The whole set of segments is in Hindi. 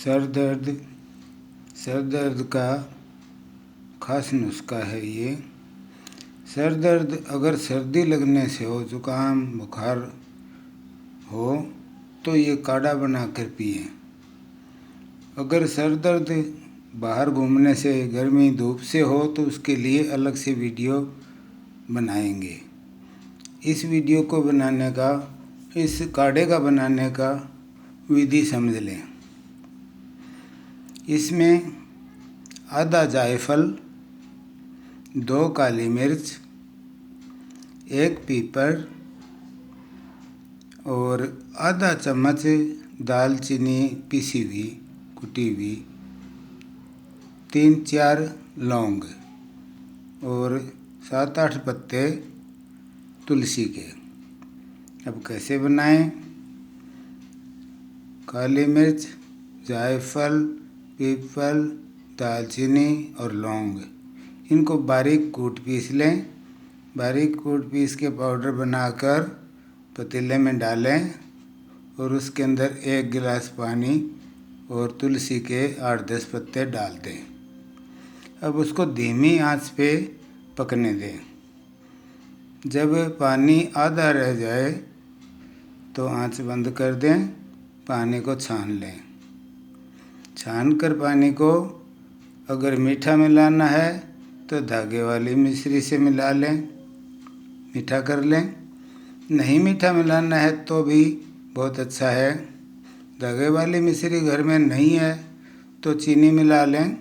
सर दर्द का खास नुस्खा है ये। सर दर्द अगर सर्दी लगने से हो, जुकाम बुखार हो तो ये काढ़ा बनाकर पिए। अगर सर दर्द बाहर घूमने से, गर्मी धूप से हो तो उसके लिए अलग से वीडियो बनाएंगे। इस वीडियो को बनाने का, इस काढ़े का बनाने का विधि समझ लें। इसमें आधा जायफल, 2 काली मिर्च, 1 पीपर और आधा चम्मच दालचीनी पिसी हुई, कुटी हुई, 3-4 लौंग और 7-8 पत्ते तुलसी के। अब कैसे बनाएं? काली मिर्च, जायफल, पीपल, दालचीनी और लौंग, इनको बारीक कूट पीस लें। बारीक कूट पीस के पाउडर बनाकर पतीले में डालें और उसके अंदर 1 गिलास पानी और तुलसी के 8-10 पत्ते डाल दें। अब उसको धीमी आंच पे पकने दें। जब पानी आधा रह जाए तो आंच बंद कर दें, पानी को छान लें। छान कर पानी को अगर मीठा मिलाना है तो धागे वाली मिश्री से मिला लें, मीठा कर लें। नहीं मीठा मिलाना है तो भी बहुत अच्छा है। धागे वाली मिश्री घर में नहीं है तो चीनी मिला लें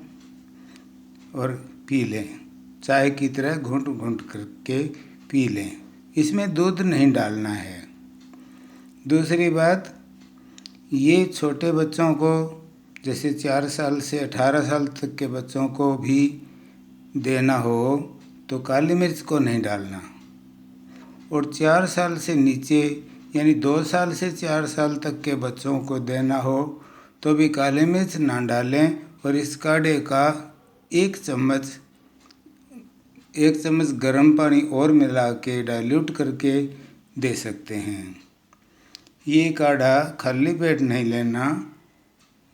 और पी लें। चाय की तरह घूंट घूंट करके पी लें। इसमें दूध नहीं डालना है। दूसरी बात, ये छोटे बच्चों को, जैसे 4 साल से 18 साल तक के बच्चों को भी देना हो तो काली मिर्च को नहीं डालना। और 4 साल से नीचे, यानी 2 साल से 4 साल तक के बच्चों को देना हो तो भी काली मिर्च ना डालें। और इस काढ़े का 1 चम्मच गर्म पानी और मिला के डाइल्यूट करके दे सकते हैं। ये काढ़ा खाली पेट नहीं लेना,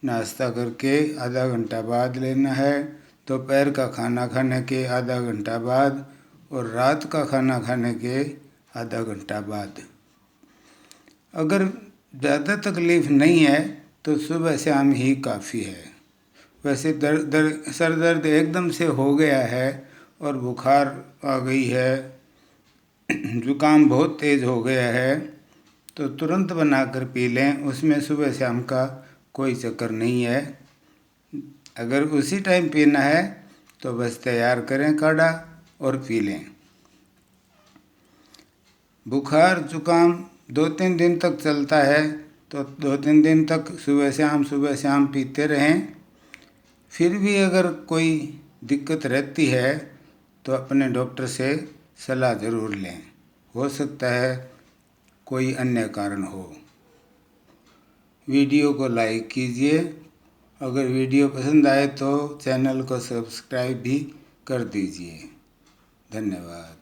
नाश्ता करके आधा घंटा बाद लेना है, दोपहर का खाना खाने के आधा घंटा बाद और रात का खाना खाने के आधा घंटा बाद। अगर ज़्यादा तकलीफ़ नहीं है तो सुबह शाम ही काफ़ी है। वैसे सर दर्द एकदम से हो गया है और बुखार आ गई है, जुकाम बहुत तेज़ हो गया है तो तुरंत बनाकर पी लें। उसमें सुबह शाम का कोई चक्कर नहीं है। अगर उसी टाइम पीना है तो बस तैयार करें काढ़ा और पी लें। बुखार जुकाम 2-3 दिन तक चलता है तो 2-3 दिन तक सुबह शाम पीते रहें। फिर भी अगर कोई दिक्कत रहती है तो अपने डॉक्टर से सलाह ज़रूर लें। हो सकता है कोई अन्य कारण हो। वीडियो को लाइक कीजिए। अगर वीडियो पसंद आए तो चैनल को सब्सक्राइब भी कर दीजिए। धन्यवाद।